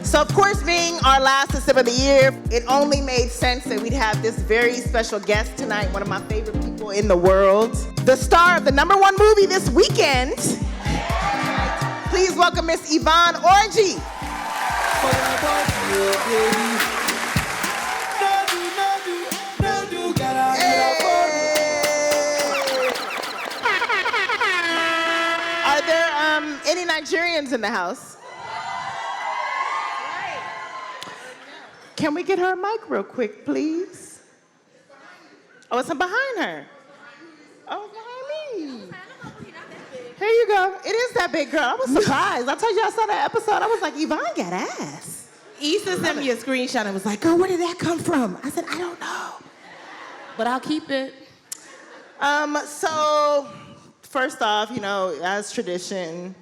So, of course, being our last sip of the year, it only made sense that we'd have this very special guest tonight, one of my favorite people in the world, the star of the #1 movie this weekend. Please welcome Miss Yvonne Orji. Are there any Nigerians in the house? Can we get her a mic real quick, please? Oh, it's behind her. Oh, behind me. Here you go. It is that big, girl. I was surprised. I told you I saw that episode. I was like, Yvonne got ass. Issa sent me a screenshot and was like, girl, where did that come from? I said, I don't know. But I'll keep it. So, first off, as tradition,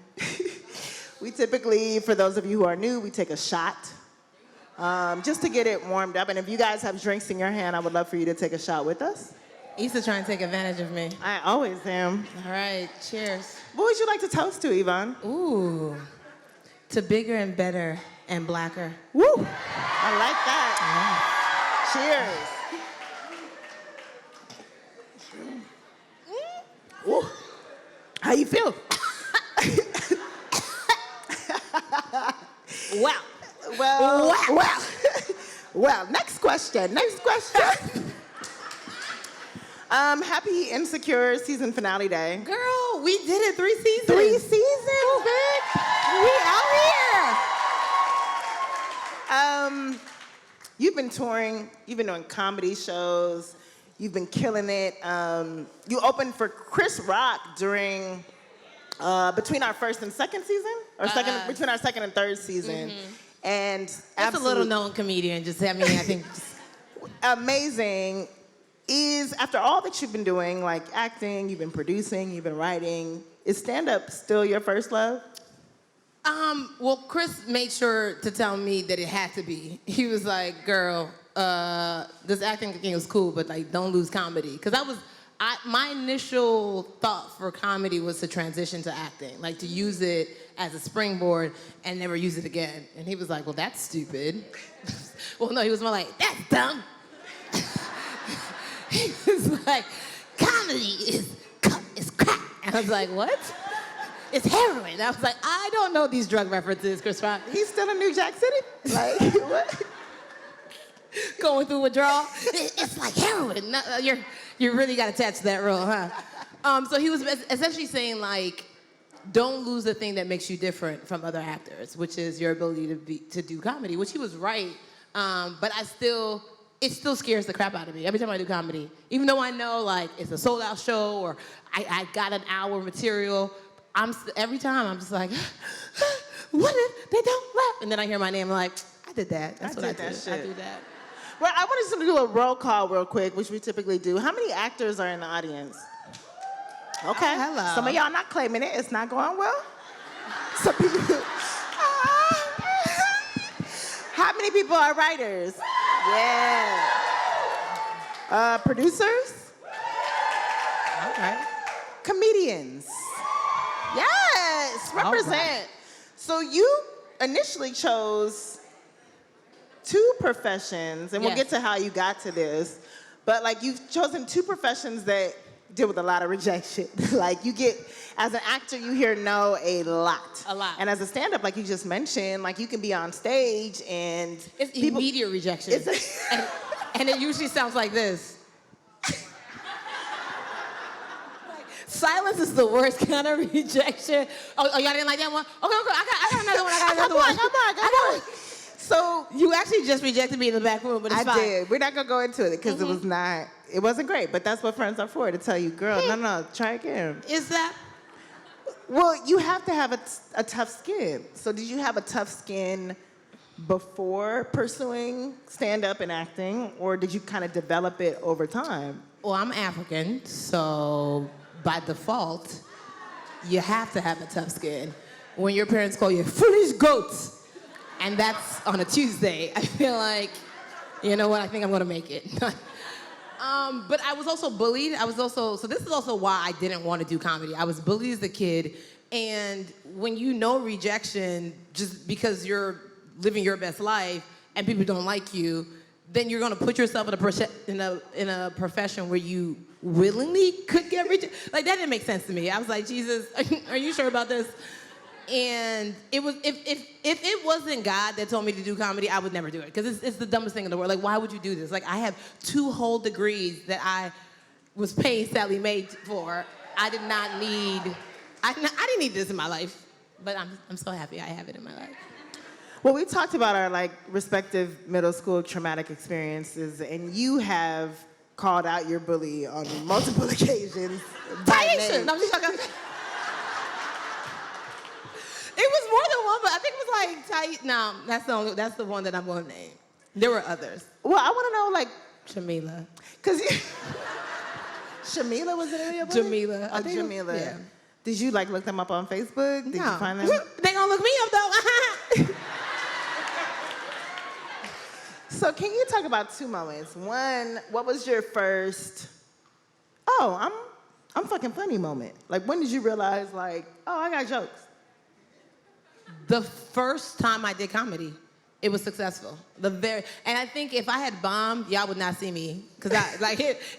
we typically, for those of you who are new, we take a shot. Just to get it warmed up. And if you guys have drinks in your hand, I would love for you to take a shot with us. Issa's trying to take advantage of me. I always am. All right, cheers. What would you like to toast to, Yvonne? Ooh, to bigger and better and blacker. Woo, I like that. Yeah. Cheers. Woo. How you feel? Well, next question. Happy Insecure season finale day. Girl, we did it 3 seasons. 3 seasons, bitch. We out here. You've been touring, you've been doing comedy shows, you've been killing it. You opened for Chris Rock during, between our first and second season? Or between our second and third season. Mm-hmm. And that's a little known comedian. I think. Amazing. Is, after all that you've been doing, like acting, you've been producing, you've been writing, is stand-up still your first love? Well, Chris made sure to tell me that it had to be. He was like, girl, this acting thing was cool, but like, don't lose comedy. Because my initial thought for comedy was to transition to acting, like to use it as a springboard and never use it again. And he was like, well, that's stupid. Well, no, he was more like, that's dumb. He was like, comedy is crack. And I was like, what? It's heroin. I was like, I don't know these drug references, Chris Rock. He's still in New Jack City? Like, what? Going through withdrawal? It's like heroin. No, you really got attached to that role, huh? So he was essentially saying, like, don't lose the thing that makes you different from other actors, which is your ability to do comedy, which he was right. But it still scares the crap out of me every time I do comedy. Even though I know, like, it's a sold-out show or I got an hour material, every time I'm just like, what if they don't laugh? And then I hear my name, I'm like, I did that. That's what I did. I do that. Well, I want us to do a roll call real quick, which we typically do. How many actors are in the audience? Okay. Oh, hello. Some of y'all not claiming it. It's not going well. Some people. How many people are writers? Yeah. Producers? Okay. Comedians? Yes. Represent. Right. So you initially chose 2 professions, and we'll get to how you got to this, but like you've chosen 2 professions that deal with a lot of rejection. Like you get, as an actor, you hear no a lot. A lot. And as a stand-up, like you just mentioned, like you can be on stage and it's immediate rejection. And it usually sounds like this. Silence is the worst kind of rejection. Oh, y'all didn't like that one? Okay, I got another one. I got another one. I got one. So you actually just rejected me in the back room, but it's fine. I did. We're not gonna go into it because it wasn't great. But that's what friends are for, to tell you, girl, no, try again. Is that? Well, you have to have a tough skin. So did you have a tough skin before pursuing stand-up and acting, or did you kind of develop it over time? Well, I'm African, so by default, you have to have a tough skin. When your parents call you foolish goats, and that's on a Tuesday, I feel like, you know what, I think I'm gonna make it. But I was also bullied. So this is also why I didn't want to do comedy. I was bullied as a kid, and when you know rejection, just because you're living your best life and people don't like you, then you're gonna put yourself in a profession where you willingly could get rich. Like, that didn't make sense to me. I was like, Jesus, are you sure about this? And it was, if it wasn't God that told me to do comedy, I would never do it, because it's the dumbest thing in the world. Like, why would you do this? Like, I have 2 whole degrees that I was paid Sally Mae for. I did not need, I didn't need this in my life, but I'm so happy I have it in my life. Well, we talked about our like respective middle school traumatic experiences, and you have called out your bully on multiple occasions. by name. No, I'm just joking. It was more than one, but I think it was like No, that's the one that I'm going to name. There were others. Well, I want to know, like, Shamila. because Shamila was the name of your bully? Jamila. Oh, Jamila. Yeah. Did you like look them up on Facebook? Did you find them? They gonna look me up though. So can you talk about 2 moments? One, what was your first, I'm fucking funny moment? Like, when did you realize, like, oh, I got jokes? The first time I did comedy, it was successful. And I think if I had bombed, y'all would not see me. Because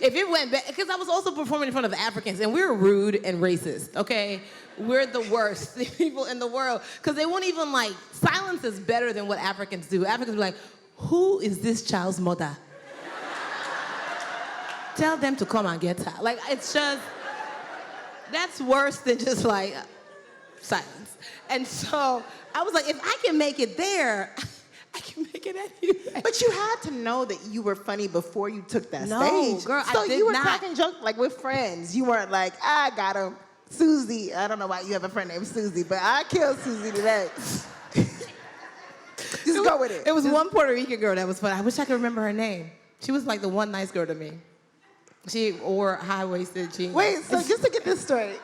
if it went back, because I was also performing in front of Africans, and we're rude and racist, okay? We're the worst people in the world. Because they won't even, like, silence is better than what Africans do. Africans be like, who is this child's mother? Tell them to come and get her. Like, it's just, that's worse than just, like, silence. And so I was like, if I can make it there, I can make it anywhere. But you had to know that you were funny before you took that No, stage. girl, so I did you were not. cracking jokes like with friends. You weren't like, I got him, Susie. I don't know why you have a friend named Susie, but I killed Susie today. Just go with it. It was one Puerto Rican girl that was funny. I wish I could remember her name. She was like the one nice girl to me. She wore high-waisted jeans. Wait, so just to get this straight,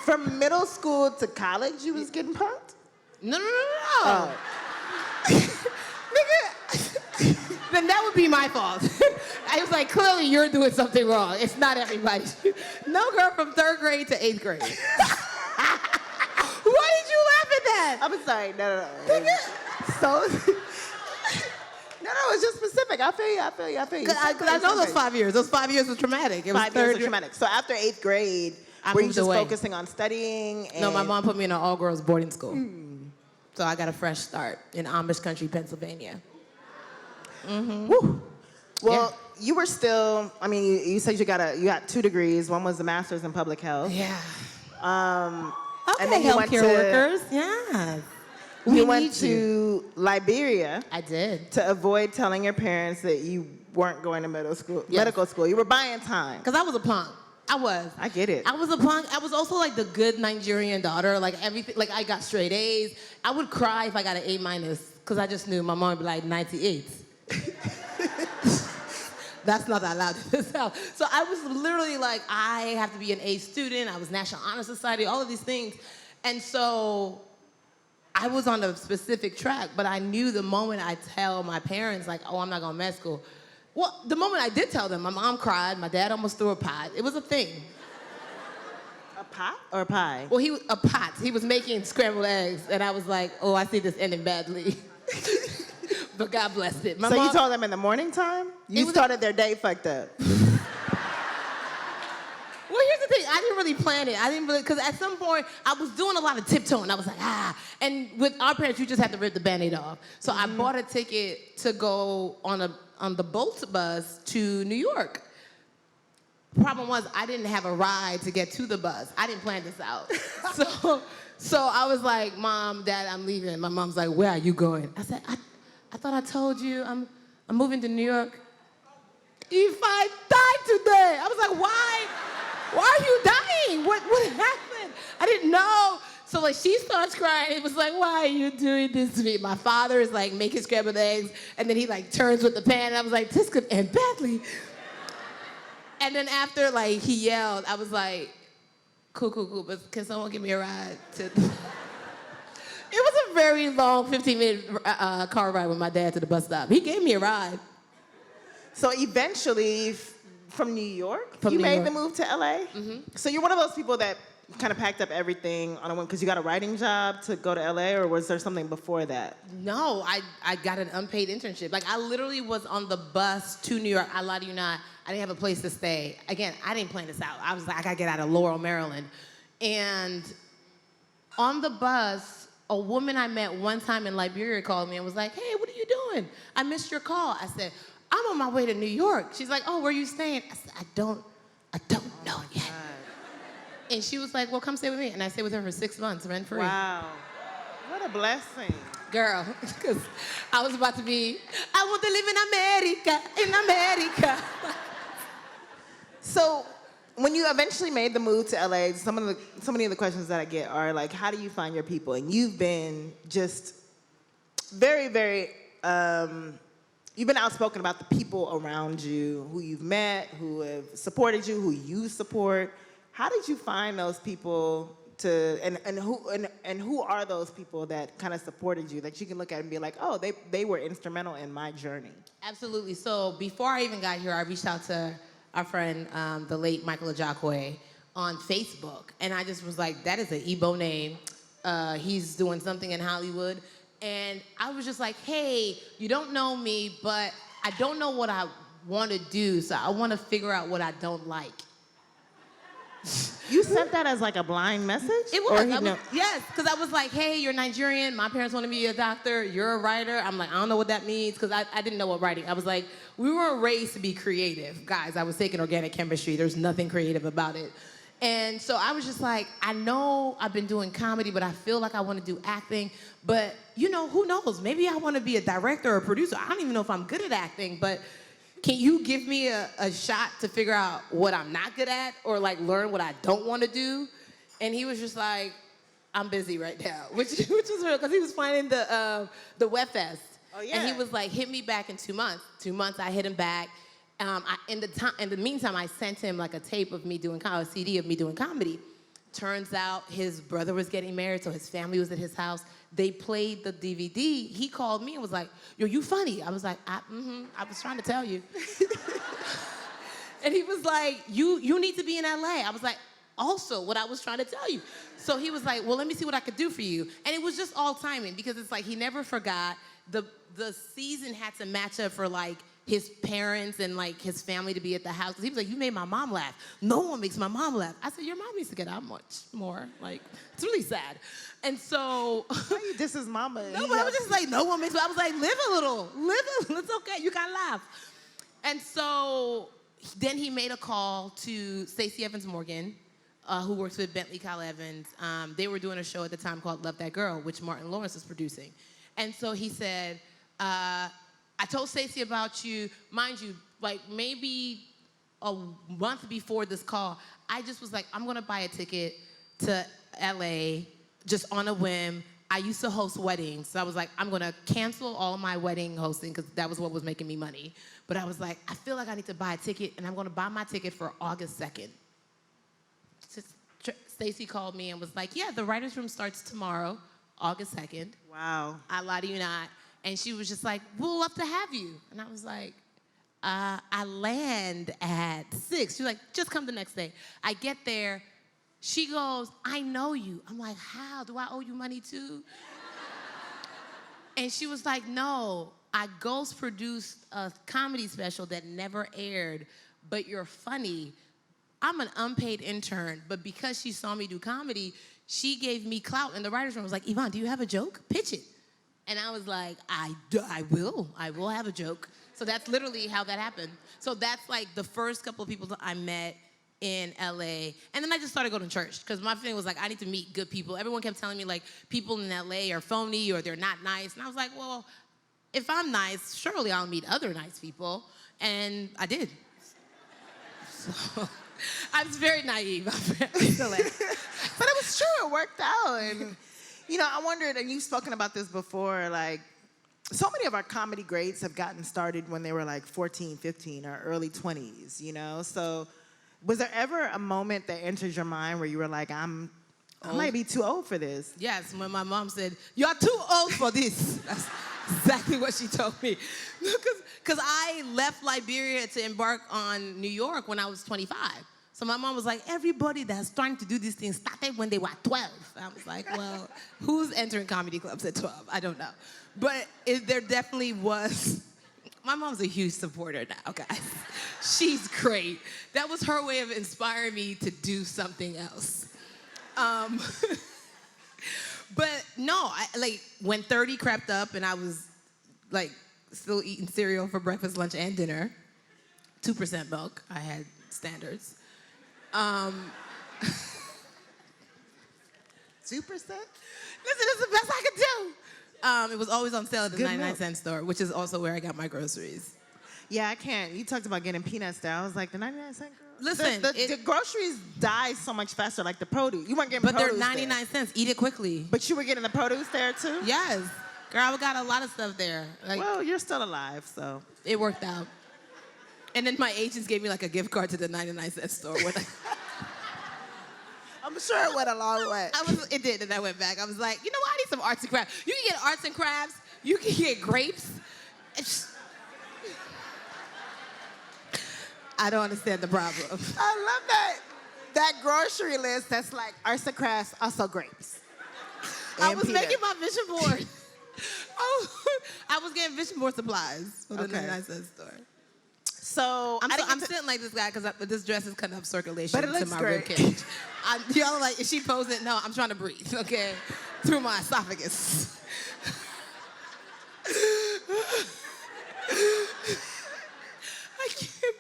from middle school to college, you was getting punked? No. Oh. Nigga, then that would be my fault. I was like, clearly you're doing something wrong. It's not everybody. No girl from 3rd grade to 8th grade. Why did you laugh at that? I'm sorry, no. Nigga. So, no, it's just specific. I feel you. Because I know those 5 years. Those 5 years were traumatic. It was 5 years were traumatic. So after 8th grade, were you moved just away. focusing on studying? And... No, my mom put me in an all-girls boarding school. So I got a fresh start in Amish country, Pennsylvania. Mm-hmm. Woo. Well, you were still, I mean, you said you got 2 degrees. One was a master's in public health. Yeah. And then you went healthcare to, workers. Yeah. You went to Liberia. I did. To avoid telling your parents that you weren't going to medical school. You were buying time. Because I was a punk. I was. I get it. I was a punk. I was also like the good Nigerian daughter. Like everything, like I got straight A's. I would cry if I got an A- because I just knew my mom would be like 98. That's not allowed in this house. So I was literally like, I have to be an A student. I was National Honor Society, all of these things. And so I was on a specific track, but I knew the moment I tell my parents, like, oh, I'm not going to med school. Well, the moment I did tell them, my mom cried, my dad almost threw a pot. It was a thing. A pot or a pie? Well, a pot. He was making scrambled eggs, and I was like, oh, I see this ending badly. But God blessed it. So you told them in the morning time? You started their day fucked up. Well, here's the thing. I didn't really plan it. Because at some point, I was doing a lot of tiptoeing. I was like, And with our parents, you just have to rip the Band-Aid off. So I bought a ticket to go on the Bolt bus to New York. Problem was, I didn't have a ride to get to the bus. I didn't plan this out. So I was like, Mom, Dad, I'm leaving. My mom's like, where are you going? I said, I thought I told you I'm moving to New York. If I die today. I was like, why? Why are you dying? What happened? I didn't know. So like she starts crying. It was like, why are you doing this to me? My father is like making scrambled eggs, and then he like turns with the pan. And I was like, this could end badly. And then after like he yelled, I was like, cool, but can someone give me a ride to? It was a very long 15-minute car ride with my dad to the bus stop. He gave me a ride. So eventually, from New York, you made the move to LA? Mm-hmm. So you're one of those people that kind of packed up everything on a whim because you got a writing job to go to LA, or was there something before that? No, I got an unpaid internship. Like, I literally was on the bus to New York. I lie to you not. I didn't have a place to stay. Again, I didn't plan this out. I was like, I gotta get out of Laurel, Maryland. And on the bus, a woman I met one time in Liberia called me and was like, hey, what are you doing? I missed your call. I said, I'm on my way to New York. She's like, oh, where are you staying? I said, I don't know yet. And she was like, well, come stay with me. And I stayed with her for 6 months, rent-free. Wow. What a blessing. Girl, because I was about to be, I want to live in America. So when you eventually made the move to LA, so many of the questions that I get are like, how do you find your people? And you've been just very, very, you've been outspoken about the people around you, who you've met, who have supported you, who you support. How did you find those people and who are those people that kind of supported you that you can look at and be like, oh, they were instrumental in my journey? Absolutely. So before I even got here, I reached out to our friend, the late Michael Ajakwe, on Facebook. And I just was like, that is an Igbo name. He's doing something in Hollywood. And I was just like, hey, you don't know me, but I don't know what I want to do. So I want to figure out what I don't like. You sent that as like a blind message? It was. Yes, because I was like, hey, you're Nigerian. My parents want to be a doctor. You're a writer. I'm like, I don't know what that means, because I didn't know what writing. I was like, we weren't raised to be creative. Guys, I was taking organic chemistry. There's nothing creative about it. And so I was just like, I know I've been doing comedy, but I feel like I want to do acting. But, you know, who knows? Maybe I want to be a director or a producer. I don't even know if I'm good at acting, but can you give me a shot to figure out what I'm not good at, or like learn what I don't want to do? And he was just like, I'm busy right now, which was real, because he was finding the Web Fest. Oh, yeah. And he was like, hit me back in 2 months. 2 months, I hit him back. In the meantime, I sent him like a tape of me doing a CD of me doing comedy. Turns out his brother was getting married, so his family was at his house. They played the DVD. He called me and was like, yo, you funny. I was like, I was trying to tell you. And he was like, you need to be in LA. I was like, also what I was trying to tell you. So he was like, well, let me see what I could do for you. And it was just all timing, because it's like he never forgot. The season had to match up for like his parents and like his family to be at the house. He was like, you made my mom laugh. No one makes my mom laugh. I said, your mom needs to get out much more. Like, it's really sad. And so. Why you diss his mama? No, but I was just like, no one makes, I was like, live a little, it's okay, you can laugh. And so then he made a call to Stacey Evans Morgan, who works with Bentley Kyle Evans. They were doing a show at the time called Love That Girl, which Martin Lawrence was producing. And so he said, I told Stacey about you. Mind you, like maybe a month before this call, I just was like, I'm gonna buy a ticket to LA just on a whim. I used to host weddings, so I was like, I'm gonna cancel all my wedding hosting, because that was what was making me money. But I was like, I feel like I need to buy a ticket, and I'm gonna buy my ticket for August 2nd. Stacey called me and was like, yeah, the writer's room starts tomorrow, August 2nd. Wow. I lie to you not. And she was just like, we'll love to have you. And I was like, I land at 6. She was like, just come the next day. I get there. She goes, I know you. I'm like, how? Do I owe you money too? And she was like, no, I ghost produced a comedy special that never aired, but you're funny. I'm an unpaid intern, but because she saw me do comedy, she gave me clout in the writer's room. I was like, Yvonne, do you have a joke? Pitch it. And I was like, I will have a joke. So that's literally how that happened. So that's like the first couple of people that I met in LA. And then I just started going to church, because my thing was like, I need to meet good people. Everyone kept telling me like, people in LA are phony or they're not nice. And I was like, well, if I'm nice, surely I'll meet other nice people. And I did. So I was very naive. But it was true, it worked out. And you know, I wondered, and you've spoken about this before, like, so many of our comedy greats have gotten started when they were like 14, 15, or early 20s, you know? So was there ever a moment that entered your mind where you were like, I might be too old for this? Yes, when my mom said, you're too old for this. That's exactly what she told me. Because I left Liberia to embark on New York when I was 25. So my mom was like, everybody that's starting to do these things started when they were 12. I was like, well, who's entering comedy clubs at 12? I don't know. But there definitely was. My mom's a huge supporter now, guys. She's great. That was her way of inspiring me to do something else. But no, when 30 crept up and I was like still eating cereal for breakfast, lunch, and dinner, 2% milk, I had standards. 2%? Listen, it's the best I could do. It was always on sale at the 99-cent store, which is also where I got my groceries. Yeah, I can't. You talked about getting peanuts there. I was like, the 99-cent girl? Listen, the groceries die so much faster, like the produce. You weren't getting but produce they're 99 cents. Eat it quickly. But you were getting the produce there, too? Yes. Girl, I got a lot of stuff there. Well, you're still alive, so. It worked out. And then my agents gave me like a gift card to the 99-cent store. I'm sure it went a long way. It did, and I went back. I was like, you know what? I need some arts and crafts. You can get arts and crafts. You can get grapes. I don't understand the problem. I love that grocery list that's like arts and crafts, also grapes. I was making my vision board. I was getting vision board supplies from the 99-cent store. So I'm sitting like this guy because this dress is cutting up circulation to my ribcage. Y'all are like, is she posing? No, I'm trying to breathe, okay? Through my esophagus. I can't.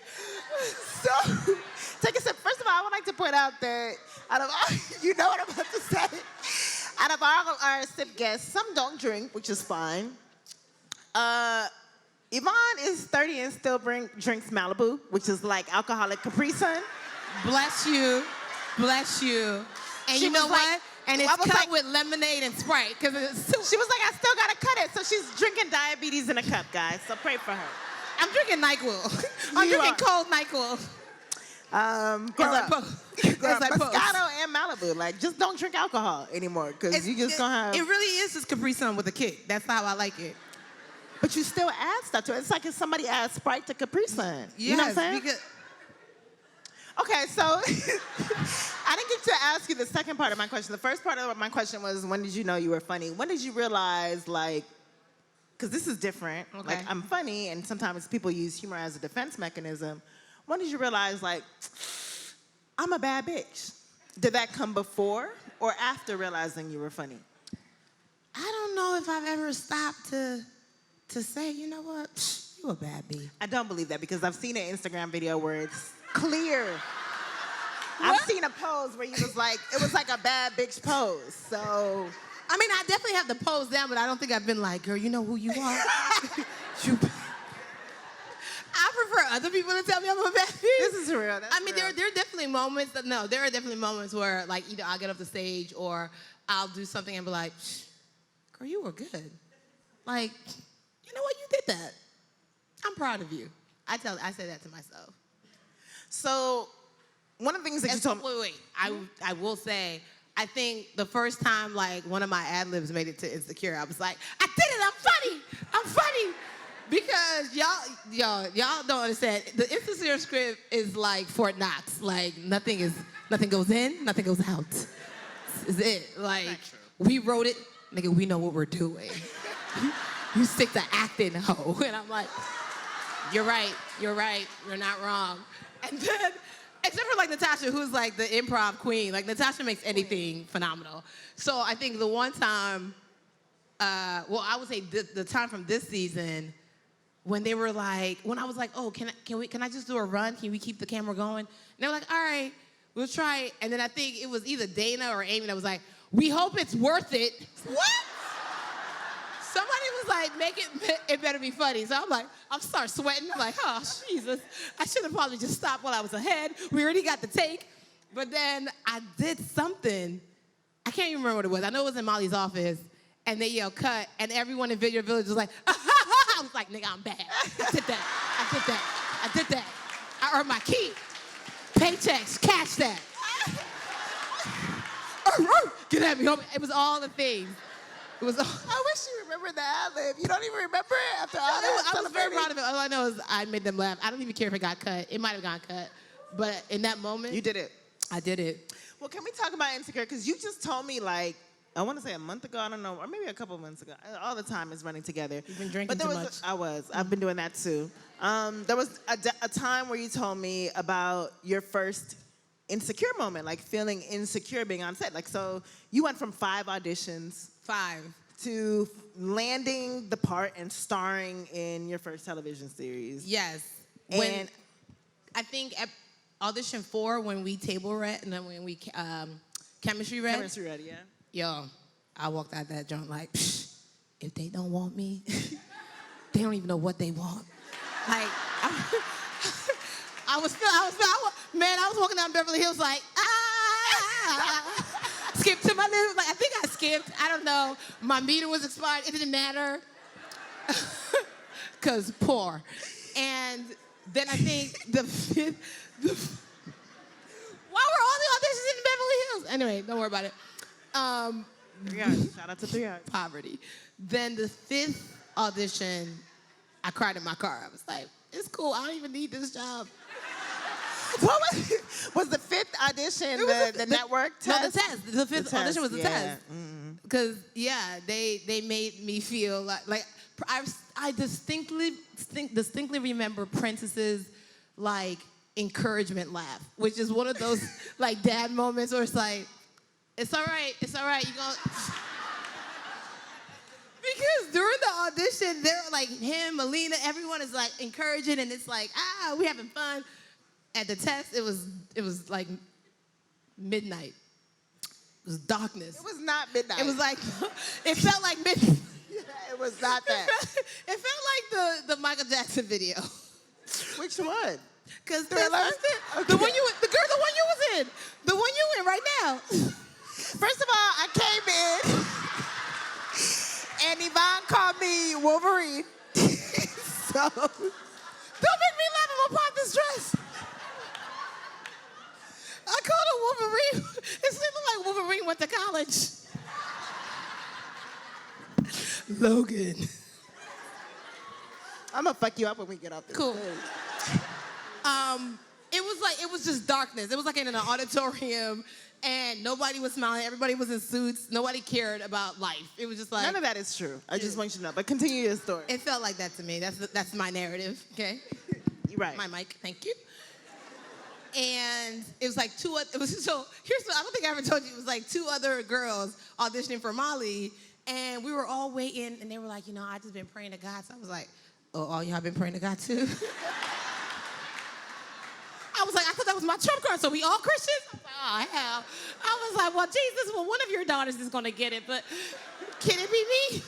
So, take a sip. First of all, I would like to point out that out of all, you know what I'm about to say. Out of all our sip guests, some don't drink, which is fine. Yvonne is 30 and still drinks Malibu, which is like alcoholic Capri Sun. Bless you. Bless you. And She you know was what? like- And it's cut with lemonade and Sprite. She She was like, I still gotta cut it. So she's drinking diabetes in a cup, guys. So pray for her. I'm drinking NyQuil. I'm drinking cold NyQuil. Grow up. As I post. Moscato and Malibu. Like, just don't drink alcohol anymore, because you just gonna have. It really is just Capri Sun with a kick. That's how I like it. But you still add stuff to it. It's like if somebody adds Sprite to Capri Sun. You know what I'm saying? Okay, so I didn't get to ask you the second part of my question. The first part of my question was, when did you know you were funny? When did you realize, like, because this is different. Okay. Like, I'm funny, and sometimes people use humor as a defense mechanism. When did you realize, like, I'm a bad bitch? Did that come before or after realizing you were funny? I don't know if I've ever stopped to say, you know what, you a bad bee. I don't believe that, because I've seen an Instagram video where it's clear. I've seen a pose where it was like a bad bitch pose. So, I mean, I definitely have the pose down, but I don't think I've been like, girl, you know who you are? I prefer other people to tell me I'm a bad bitch. This is real. I mean, there are definitely moments there are definitely moments where, like, either I'll get off the stage or I'll do something and be like, girl, you were good. Like, you know what? You did that. I'm proud of you. I say that to myself. So, one of the things that you told me. Wait. I will say, I think the first time, like, one of my ad-libs made it to Insecure, I was like, I did it, I'm funny. Because y'all don't understand. The Insecure script is like Fort Knox. Like, nothing goes in, nothing goes out. Is it. Like, we wrote it, nigga, we know what we're doing. You stick to acting, ho. And I'm like, you're right, you're not wrong. And then, except for like Natasha, who's like the improv queen, like Natasha makes anything phenomenal. So I think the one time, I would say the time from this season, when they were like, when I was like, oh, can I just do a run? Can we keep the camera going? And they were like, all right, we'll try it. And then I think it was either Dana or Amy that was like, we hope it's worth it. What? Somebody was like, it better be funny. So I'm start sweating. I'm like, oh, Jesus. I should have probably just stopped while I was ahead. We already got the take. But then I did something. I can't even remember what it was. I know it was in Molly's office. And they yelled, cut. And everyone in Video Village was like, ah, ha, ha. I was like, nigga, I'm bad. I did that. I earned my keep. Paychecks, cash that. Get at me, homie. It was all the things. It was all. I wish you remembered the ad-lib. You don't even remember it after all that. I was very proud of it. All I know is I made them laugh. I don't even care if it got cut. It might have gotten cut. But in that moment, You did it. I did it. Well, can we talk about insecure? Because you just told me, like, I want to say a month ago, I don't know, or maybe a couple months ago. All the time is running together. You've been drinking but there too was much. I've been doing that too. There was a time where you told me about your first insecure moment, like feeling insecure being on set. Like, so you went from 5 auditions 5. to landing the part and starring in your first television series. Yes. And When I think at audition 4, when we table read, and then when we chemistry read. Chemistry ready, yeah. Yo, I walked out that joint like, psh, if they don't want me, they don't even know what they want. Like, I was walking down Beverly Hills like, skipped to my lips. Like, I think I skipped. I don't know. My meter was expired. It didn't matter. Because poor. And then I think why were all the auditions in Beverly Hills? Anyway, don't worry about it. 3 hours. Shout out to 3 hours. Poverty. Then the 5th audition, I cried in my car. I was like, it's cool. I don't even need this job. What was the 5th audition? The network test? No, the test. The 5th audition was the test. Mm-hmm. Because they made me feel like I distinctly remember Princess's like encouragement laugh, which is one of those like dad moments where it's like, it's all right, you gonna. Because during the audition, they're like him, Melina, everyone is like encouraging, and it's like, we having fun. At the test, it was like midnight. It was darkness. It was not midnight. It was like, it felt like midnight. Yeah, it was not that. It felt like the Michael Jackson video. Which one? Cause Thriller? the one you was in, the one you in right now. First of all, I came in, and Yvonne called me Wolverine. So Don't make me laugh. I'm gonna pop this dress. I called her Wolverine. It seemed like Wolverine went to college. Logan. I'm gonna fuck you up when we get off this Cool. stage. It was just darkness. It was like in an auditorium, and nobody was smiling. Everybody was in suits. Nobody cared about life. It was just like None of that is true. I just want you to know. But continue your story. it felt like that to me. That's my narrative. Okay. You're right. My mic. Thank you. And it was like it was so here's what I don't think I ever told you. It was like 2 other girls auditioning for Molly, and we were all waiting, and they were like, I just been praying to God. So I was like, oh, all y'all been praying to God too? I was like, I thought that was my trump card. So we all Christians? I was like, oh hell. I was like, well, Jesus, one of your daughters is gonna get it, but can it be me?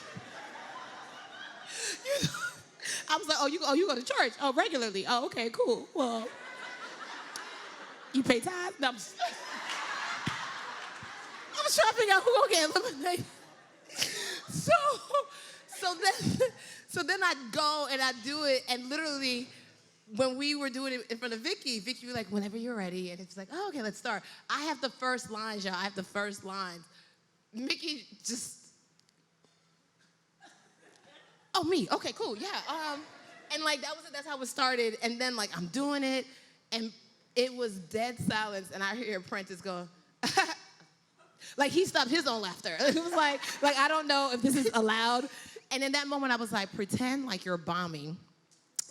I was like, oh, you go to church? Oh, regularly? Oh, okay, cool. Well. You pay tithes? No, I was trying to figure out who gonna get eliminated. So then I'd go and I'd do it, and literally, when we were doing it in front of Vicky would be like, whenever you're ready, and it's like, oh, okay, let's start. I have the first lines, y'all. I have the first lines. Mickey just, oh, me, okay, cool, yeah. And like that's how it started, and then like I'm doing it, and it was dead silence, and I hear Prentice go, like he stopped his own laughter. It was like I don't know if this is allowed. And in that moment, I was like, pretend like you're bombing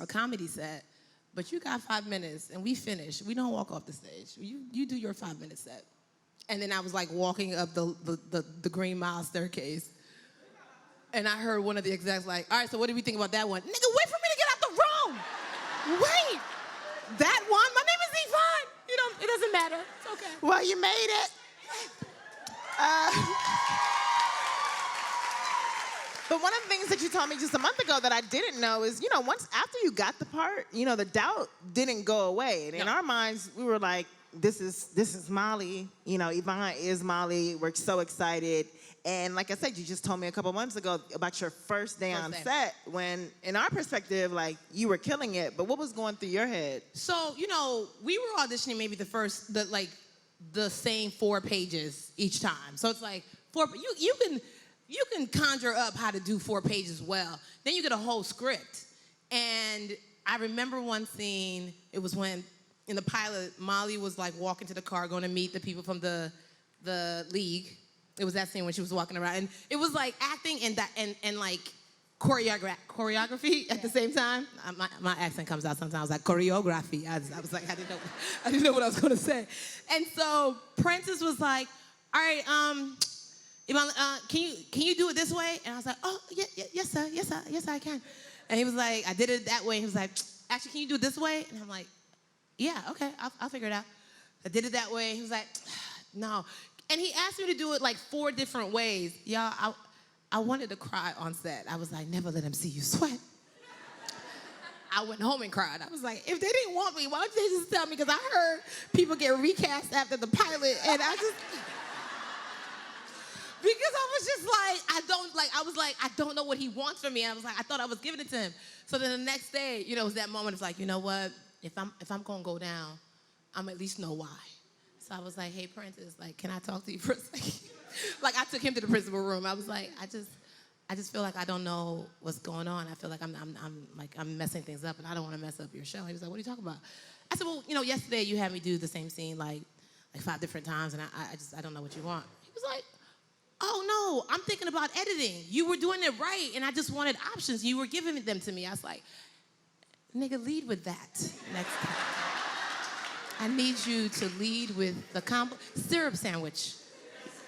a comedy set, but you got 5 minutes, and we finish. We don't walk off the stage. You do your 5-minute set. And then I was like walking up the Green Mile staircase, and I heard one of the execs like, all right, so what do we think about that one? Nigga, wait for me to get out the room. Wait. That one? My name is Yvonne. It doesn't matter. It's okay. Well, you made it. But one of the things that you told me just a month ago that I didn't know is, once after you got the part, the doubt didn't go away. And in our minds, we were like, this is Molly. Yvonne is Molly. We're so excited. And like I said, you just told me a couple months ago about your first day on set when, in our perspective, like, you were killing it. But what was going through your head? So, we were auditioning maybe the same 4 pages each time. So it's like, you can conjure up how to do 4 pages well. Then you get a whole script. And I remember one scene, it was when in the pilot, Molly was like walking to the car, going to meet the people from the league. It was that scene when she was walking around, and it was like acting and like choreography at the same time. My accent comes out sometimes like choreography. I was like, I didn't know what I was gonna say. And so Princess was like, all right, Yvonne, can you do it this way? And I was like, oh, yes, sir, I can. And he was like, I did it that way. He was like, actually, can you do it this way? And I'm like, yeah, okay, I'll figure it out. I did it that way. He was like, no. And he asked me to do it like 4 different ways. Y'all, I wanted to cry on set. I was like, never let him see you sweat. I went home and cried. I was like, if they didn't want me, why don't they just tell me? Because I heard people get recast after the pilot, and I just... Because I was just like, I don't know what he wants from me. And I was like, I thought I was giving it to him. So then the next day, it was that moment of like, you know what? If I'm gonna go down, I'm at least know why. So I was like, hey, Princess, like, can I talk to you for a second? Like, I took him to the principal room. I was like, I just feel like I don't know what's going on. I feel like I'm messing things up, and I don't want to mess up your show. He was like, what are you talking about? I said, well, yesterday you had me do the same scene like 5 different times, and I don't know what you want. He was like, oh no, I'm thinking about editing. You were doing it right, and I just wanted options. You were giving them to me. I was like, nigga, lead with that next time. I need you to lead with the syrup sandwich.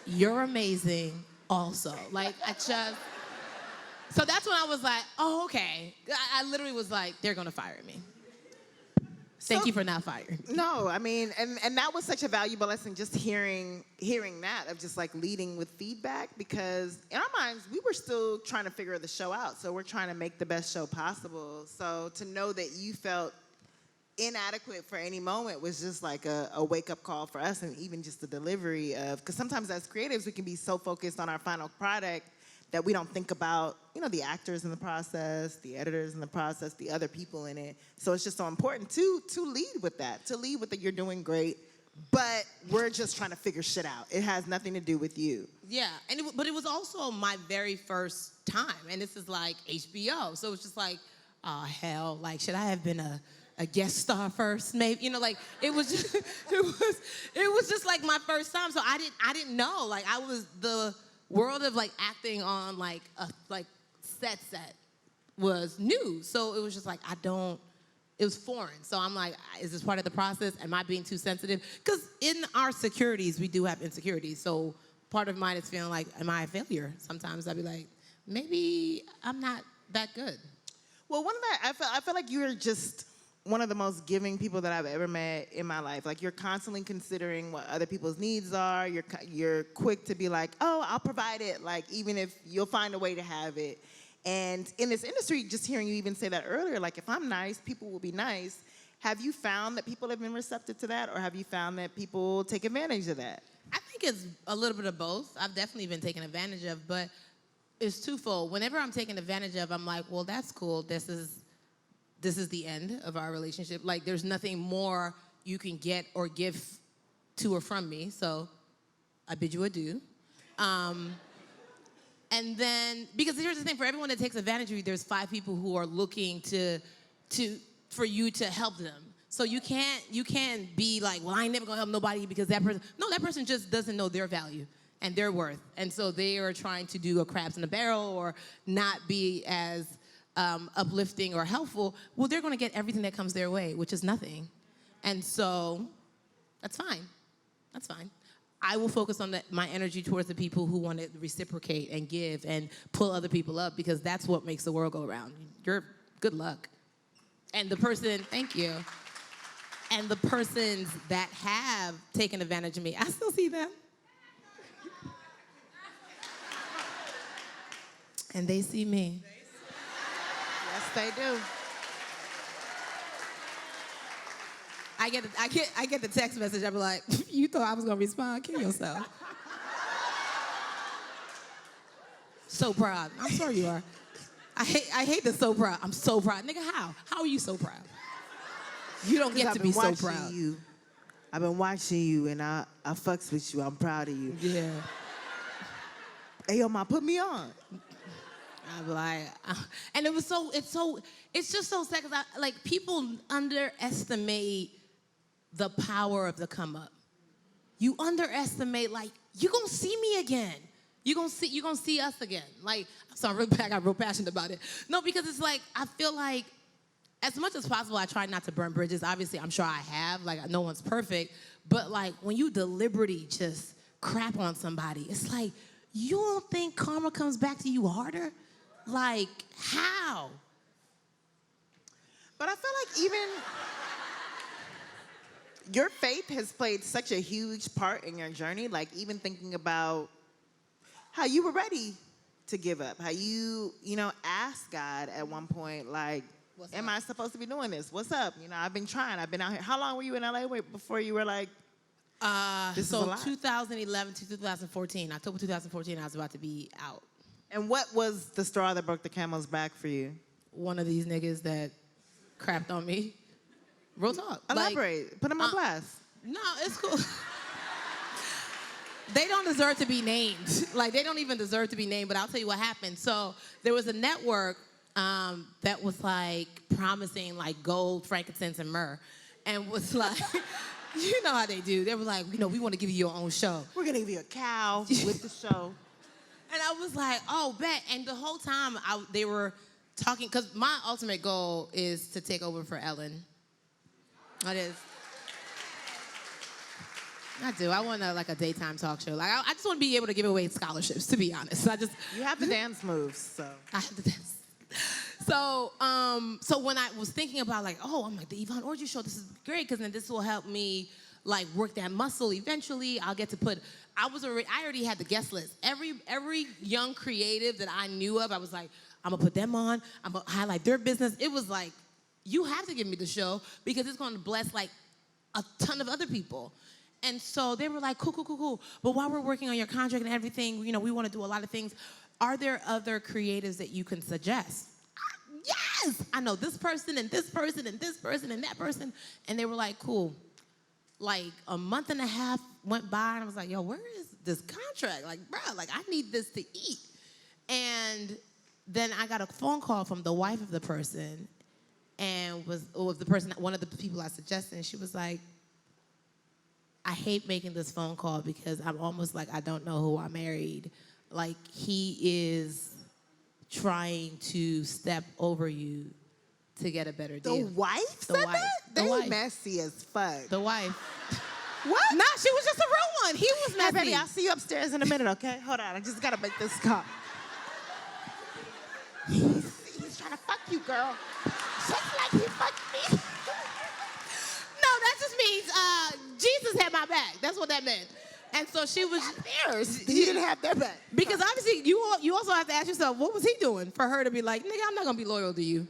You're amazing also. Like, so that's when I was like, oh, okay. I literally was like, they're gonna fire me. Thank you for not firing me. No, I mean, and that was such a valuable lesson, just hearing that, of just like leading with feedback, because in our minds, we were still trying to figure the show out. So we're trying to make the best show possible. So to know that you felt inadequate for any moment was just like a wake-up call for us, and even just the delivery of, because sometimes as creatives, we can be so focused on our final product that we don't think about, the actors in the process, the editors in the process, the other people in it. So it's just so important to lead with that, you're doing great, but we're just trying to figure shit out. It has nothing to do with you. Yeah, but it was also my very first time, and this is like HBO, so it's just like, oh hell, like should I have been a guest star first? Maybe, it was just, it was just like my first time, so I didn't know, like I was the world of like acting on like set was new. So it was just like, it was foreign. So I'm like, is this part of the process? Am I being too sensitive? Because in our securities, we do have insecurities. So part of mine is feeling like, am I a failure? Sometimes I'd be like, maybe I'm not that good. Well, I feel like you're just one of the most giving people that I've ever met in my life. Like, you're constantly considering what other people's needs are. You're quick to be like, oh, I'll provide it. Like, even if you'll find a way to have it. And in this industry, just hearing you even say that earlier, like, if I'm nice, people will be nice. Have you found that people have been receptive to that, or have you found that people take advantage of that? I think it's a little bit of both. I've definitely been taken advantage of, but it's twofold. Whenever I'm taken advantage of, I'm like, well, that's cool. This is the end of our relationship. Like, there's nothing more you can get or give to or from me, so I bid you adieu. And then, because here's the thing, for everyone that takes advantage of you, there's 5 people who are looking for you to help them. So you can't be like, well, I ain't never gonna help nobody because that person just doesn't know their value and their worth. And so they are trying to do a crabs in a barrel or not be as uplifting or helpful. Well, they're gonna get everything that comes their way, which is nothing. And so that's fine. That's fine. I will focus on my energy towards the people who want to reciprocate and give and pull other people up, because that's what makes the world go around. Good luck. And the person, thank you. And the persons that have taken advantage of me, I still see them. And they see me. Yes, they do. I get the text message. I be like, you thought I was gonna respond? Kill yourself. So proud. I'm sure you are. I hate the so proud. I'm so proud. Nigga, how? How are you so proud? You don't get to be so proud. I've been watching you, and I fucks with you. I'm proud of you. Yeah. Hey, yo, ma, put me on. I'm like, and it's just so sad, because like, people underestimate the power of the come up. You underestimate, like, you're gonna see me again. You're gonna see us again. Like, I'm sorry, I got real passionate about it. No, because it's like, I feel like, as much as possible, I try not to burn bridges. Obviously, I'm sure I have. Like, no one's perfect. But, like, when you deliberately just crap on somebody, it's like, you don't think karma comes back to you harder? Like, how? But I feel like even your faith has played such a huge part in your journey. Like, even thinking about how you were ready to give up, how you asked God at one point, like, am I supposed to be doing this? What's up? I've been trying. I've been out here. How long were you in LA before you were like, this is a lot? 2011 to 2014. October 2014, I was about to be out. And what was the straw that broke the camel's back for you? One of these niggas that crapped on me. Real talk. Elaborate. Like, put them on blast. No, it's cool. They don't deserve to be named. Like, they don't even deserve to be named, but I'll tell you what happened. So there was a network that was like promising like gold, frankincense, and myrrh, and was like, you know how they do. They were like, we want to give you your own show. We're gonna give you a cow with the show. And I was like, oh, bet. And the whole time they were talking, because my ultimate goal is to take over for Ellen. That is. I do. I want a daytime talk show. Like, I just want to be able to give away scholarships, to be honest. You have the dance moves, so. I have the dance. So when I was thinking about I'm like, the Yvonne Orji show, this is great, because then this will help me like work that muscle eventually. I'll get to put, I already had the guest list. Every young creative that I knew of, I was like, I'm gonna put them on, I'm gonna highlight their business. It was like, you have to give me the show because it's gonna bless like a ton of other people. And so they were like, cool. But while we're working on your contract and everything, we wanna do a lot of things. Are there other creatives that you can suggest? Yes! I know this person and this person and this person and that person. And they were like, cool. Like a month and a half went by and I was like, yo, where is this contract? Like, bro, like I need this to eat. And then I got a phone call from the wife of the person and was the person, one of the people I suggested, and she was like, I hate making this phone call because I'm almost like I don't know who I married. Like, he is trying to step over you to get a better deal. The wife said that? They messy as fuck. The wife. What? Nah, she was just a real one. He was messy. Hey, baby, I'll see you upstairs in a minute, okay? Hold on, I just gotta make this call. He's trying to fuck you, girl. Just like he fucked me. No, that just means Jesus had my back. That's what that meant. And so she was theirs. He didn't have their back. Because obviously you also have to ask yourself, what was he doing for her to be like, nigga, I'm not gonna be loyal to you.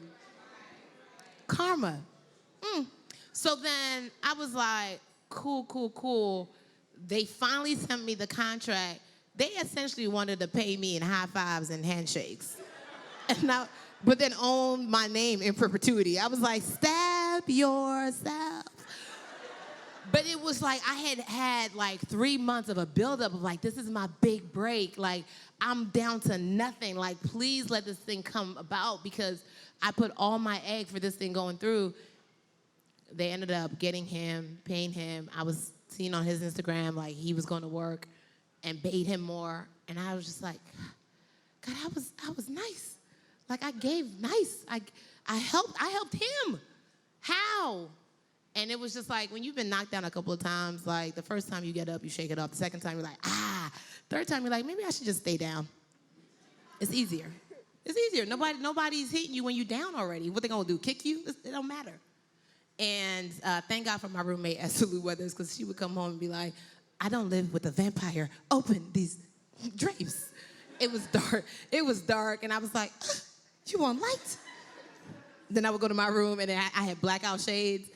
Karma. So then I was like, cool. They finally sent me the contract. They essentially wanted to pay me in high fives and handshakes. But then own my name in perpetuity. I was like, stab yourself. But it was like I had like 3 months of a buildup of like, this is my big break. Like, I'm down to nothing. Like, please let this thing come about because I put all my egg for this thing going through. They ended up getting him, paying him. I was seeing on his Instagram like he was going to work and paid him more. And I was just like, God, I was nice. Like, I gave nice. I helped him. How? And it was just like, when you've been knocked down a couple of times, like the first time you get up, you shake it off. The second time, you're like, ah. Third time, you're like, maybe I should just stay down. It's easier. It's easier. Nobody's hitting you when you're down already. What they gonna do, kick you? It don't matter. And thank God for my roommate at Salute Weathers, because she would come home and be like, I don't live with a vampire. Open these drapes. It was dark. And I was like, you want light? Then I would go to my room and then I had blackout shades.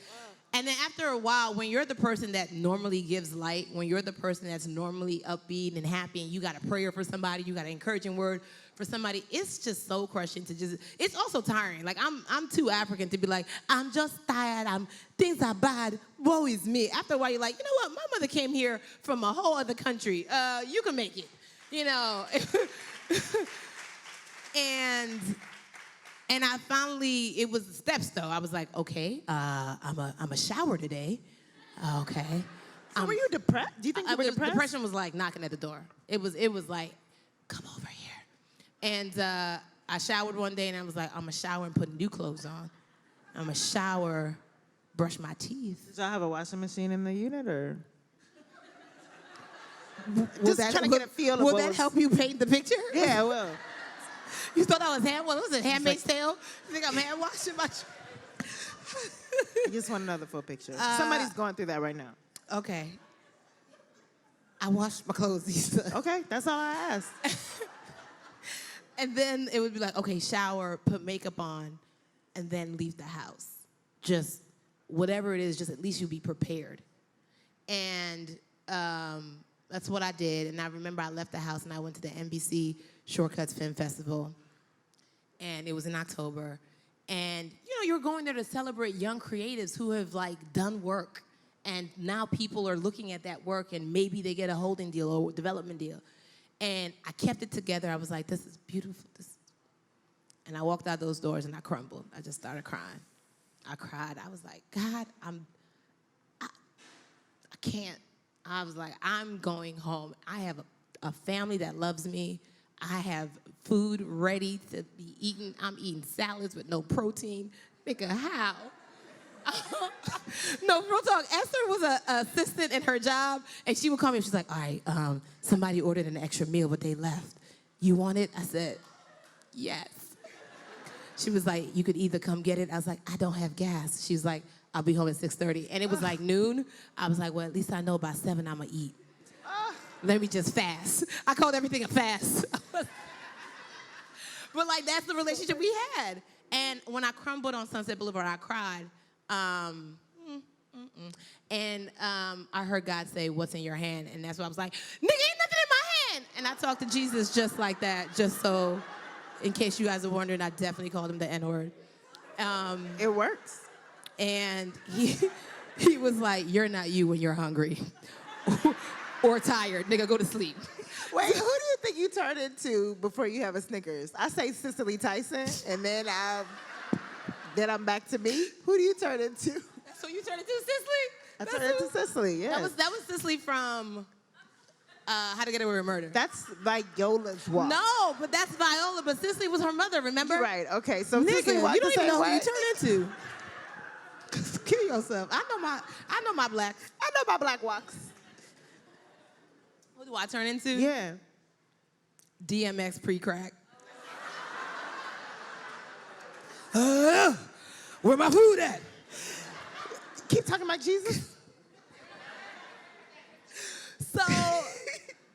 And then after a while, when you're the person that normally gives light, when you're the person that's normally upbeat and happy, and you got a prayer for somebody, you got an encouraging word for somebody, it's just so crushing to just, it's also tiring. Like, I'm too African to be like, I'm just tired, things are bad, woe is me. After a while, you're like, you know what, my mother came here from a whole other country. You can make it, you know. And I finally, it was the steps though. I was like, okay, I'm a shower today. Okay. So were you depressed? Do you think you were depressed? Depression was like knocking at the door. It was like, come over here. And I showered one day and I was like, I'm gonna shower and put new clothes on. I'm gonna shower, brush my teeth. Did y'all have a washing machine in the unit or? Just trying to get a feel of will what that was... help you paint the picture? Yeah, well. You thought I was what was it, Handmaid's Tale? You think I'm hand washing my... I just want another full picture. Somebody's going through that right now. Okay. I washed my clothes, Issa. Okay, that's all I asked. And then it would be like, okay, shower, put makeup on, and then leave the house. Just whatever it is, just at least you be prepared. And that's what I did. And I remember I left the house and I went to the NBC Shortcuts Film Festival. And it was in October. And, you're going there to celebrate young creatives who have, done work. And now people are looking at that work and maybe they get a holding deal or development deal. And I kept it together. I was like, this is beautiful. And I walked out those doors and I crumbled. I just started crying. I cried. I was like, God, I can't. I was like, I'm going home. I have a family that loves me. I have food ready to be eaten. I'm eating salads with no protein. Nigga, how? No, real talk. Esther was an assistant in her job, and she would call me and she's like, all right, somebody ordered an extra meal, but they left. You want it? I said, yes. She was like, you could either come get it. I was like, I don't have gas. She was like, I'll be home at 6:30. And it was like noon. I was like, well, at least I know by 7 I'm going to eat. Let me just fast. I called everything a fast. But that's the relationship we had. And when I crumbled on Sunset Boulevard, I cried. And I heard God say, what's in your hand? And that's why I was like, nigga, ain't nothing in my hand. And I talked to Jesus just like that, just so, in case you guys are wondering, I definitely called him the N-word. It works. And he was like, you're not you when you're hungry or tired. Nigga, go to sleep. Wait, who do you think you turn into before you have a Snickers? I say Cicely Tyson, and then I'm back to me. Who do you turn into? So you turned into Cicely? I turned into Cicely, yeah. That was Cicely from How to Get Away with Murder. That's like Yola's walk. No, but that's Viola, but Cicely was her mother, remember? You're right, okay. So Nigga, Cicely walked you don't the even same know way. who you turn into. Kill yourself. I know my black. I know my black walks. Who do I turn into? Yeah. DMX pre-crack. Where my food at? Keep talking about Jesus.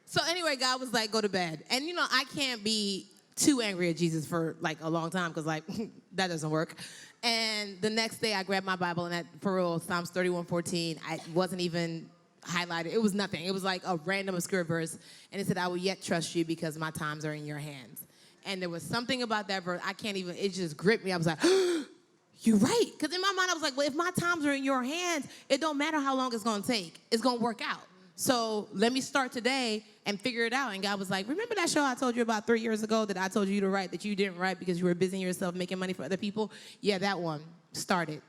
So anyway, God was like, go to bed. And I can't be too angry at Jesus for a long time because that doesn't work. And the next day I grabbed my Bible and for real, Psalms 31:14, I wasn't even highlighted. It was nothing. It was like a random obscure verse. And it said, I will yet trust you because my times are in your hands. And there was something about that verse, it just gripped me. I was like, you're right. Because in my mind, I was like, well, if my times are in your hands, it don't matter how long it's going to take. It's going to work out. So let me start today and figure it out. And God was like, remember that show I told you about 3 years ago that I told you to write that you didn't write because you were busy yourself making money for other people? Yeah, that one. Started.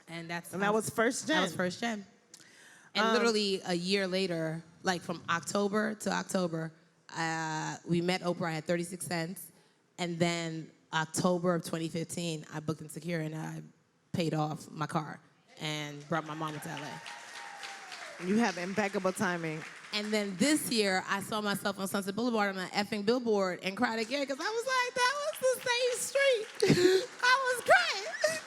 And that was first gen. That was first gen. And literally a year later, from October to October, we met Oprah. I had 36 cents. And then October of 2015, I booked Insecure and I paid off my car and brought my mom to LA. You have impeccable timing. And then this year, I saw myself on Sunset Boulevard on an effing billboard and cried again because I was like, that was the same street. I was crying.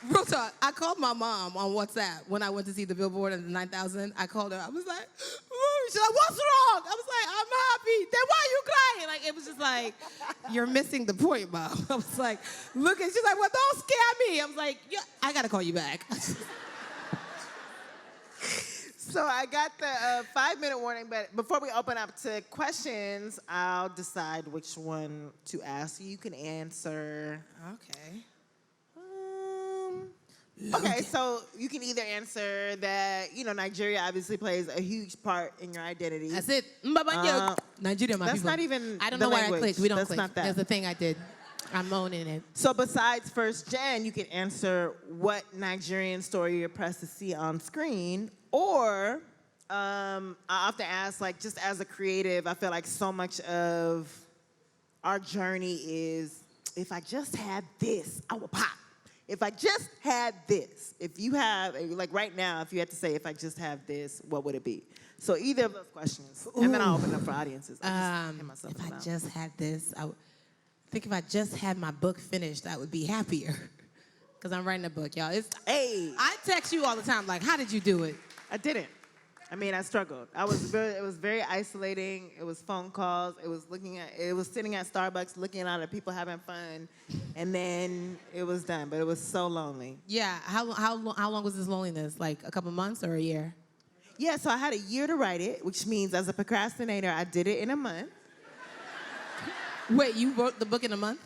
Real talk, I called my mom on WhatsApp when I went to see the billboard at the 9,000. I called her. I was like, she's like, what's wrong? I was like, I'm happy. Then why are you crying? It was just like, you're missing the point, Mom. I was like, look, and she's like, well, don't scare me. I was like, yeah, I got to call you back. So I got the 5-minute warning, but before we open up to questions, I'll decide which one to ask. You can answer. Okay. Okay, so you can either answer that, Nigeria obviously plays a huge part in your identity. That's it. Nigeria, my that's people. not even I don't the know why language. I clicked. We don't that's click. Not that. That's the thing I did. I'm owning it. So besides first gen, you can answer what Nigerian story you're pressed to see on screen, or I often ask, like, just as a creative, I feel like so much of our journey is, if I just had this, I would pop. If I just had this. If you have, like right now, if you had to say, if I just have this, what would it be? So either of those questions, and then I'll open up for audiences. If I just had this, I think if I just had my book finished, I would be happier. Because I'm writing a book, y'all. I text you all the time, like, how did you do it? I didn't. I mean, I struggled. It was very isolating. It was phone calls. It was sitting at Starbucks looking out at people having fun, and then it was done. But it was so lonely. Yeah. How long was this loneliness? Like a couple months or a year? Yeah. So I had a year to write it, which means as a procrastinator, I did it in a month. Wait, you wrote the book in a month?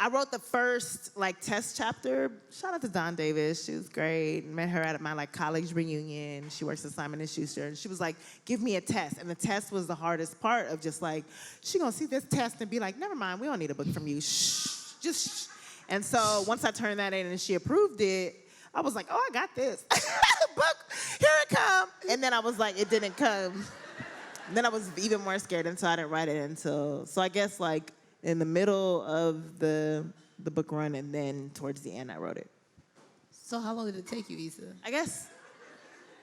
I wrote the first test chapter. Shout out to Dawn Davis. She was great. Met her at my college reunion. She works at Simon & Schuster. And she was like, give me a test. And the test was the hardest part of just she gonna see this test and be like, never mind, we don't need a book from you. Shh, just shh. And so once I turned that in and she approved it, I was like, oh, I got this. Book, here it come. And then I was like, it didn't come. And then I was even more scared, and so I didn't write it until, so I guess in the middle of the book run, and then towards the end, I wrote it. So how long did it take you, Issa? I guess